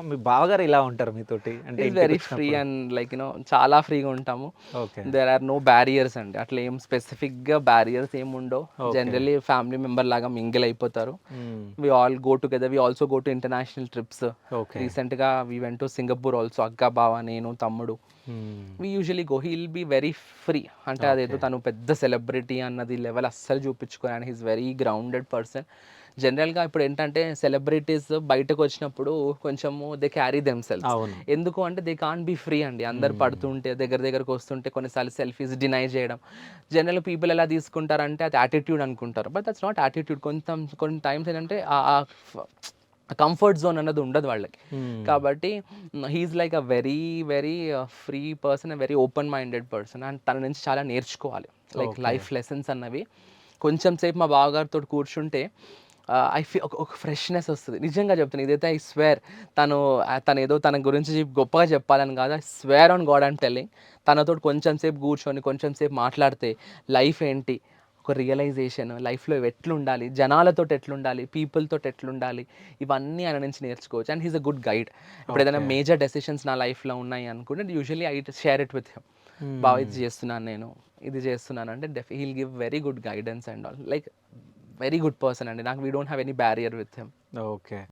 మీ బావగారు ఇలా ఉంటారు మీతోటి అంటే ఈజ్ వెరీ ఫ్రీ ఇంటికొచ్చినప్పుడు? అండ్ లైక్ చాలా ఫ్రీగా ఉంటాము. Okay. There are no barriers అండి. అట్లా ఏం స్పెసిఫిక్గా బ్యారియర్స్ ఏమి ఉండవు. ఓకే. జనరల్లీ ఫ్యామిలీ మెంబర్ లాగా మింగిల్ అయిపోతారు. Hmm. We all go together. We also go to international trips. Okay. రీసెంట్గా we went to Singapore also. అక్క, బావ, నేను, తమ్ముడు. Hmm. We usually go. He will be very free. అంటే అదేదో ఓకే. తను పెద్ద సెలబ్రిటీ అన్నది లెవెల్ అస్సలు చూపించుకోని, and he's very grounded person. జనరల్గా ఇప్పుడు ఏంటంటే సెలబ్రిటీస్ బయటకు వచ్చినప్పుడు కొంచెము దే క్యారీ దెమ్సెల్వ్స్. అవును. ఎందుకు అంటే దే కాంట్ బీ ఫ్రీ అండి. అందరు హ్మ్. పడుతుంటే దగ్గరకు వస్తుంటే కొన్నిసార్లు సెల్ఫీస్ డినై చేయడం. జనరల్ పీపుల్ ఎలా తీసుకుంటారంటే అది యాటిట్యూడ్ అనుకుంటారు. But that's not attitude. కొన్ని టైమ్స్ ఏంటంటే కంఫర్ట్ జోన్ అన్నది ఉండదు వాళ్ళకి. హ్మ్. కాబట్టి he's like a very very free person, very open minded person. And తన నుంచి చాలా నేర్చుకోవాలి. Like okay. లైఫ్ లెసన్స్ అన్నవి కొంచెం సేపు మా బావగారితో కూర్చుంటే ఐ ఫీ ఒక ఫ్రెష్నెస్ వస్తుంది. నిజంగా చెప్తాను, ఇదైతే ఐ స్వేర్. తను ఏదో తన గురించి గొప్పగా చెప్పాలని కాదు. I swear on God I'm telling. తనతో కొంచెం సేపు కూర్చొని కొంచెం సేపు మాట్లాడితే లైఫ్ ఏంటి, ఒక రియలైజేషన్, లైఫ్లో ఎట్లుండాలి, జనాలతోటి ఎట్లుండాలి, పీపుల్ తోటి ఎట్లుండాలి, ఇవన్నీ ఆయన నుంచి నేర్చుకోవచ్చు. And he's a good guide. ఇప్పుడు ఏదైనా ఓకే. మేజర్ డెసిషన్స్ నా లైఫ్లో ఉన్నాయి అనుకుంటే usually I share it with him. బావ హ్మ్. ఇది చేస్తున్నాను నేను, ఇది చేస్తున్నాను అంటే heal give very good guidance and all. Like very good person అండి. నాకు we don't have any barrier with him. Okay.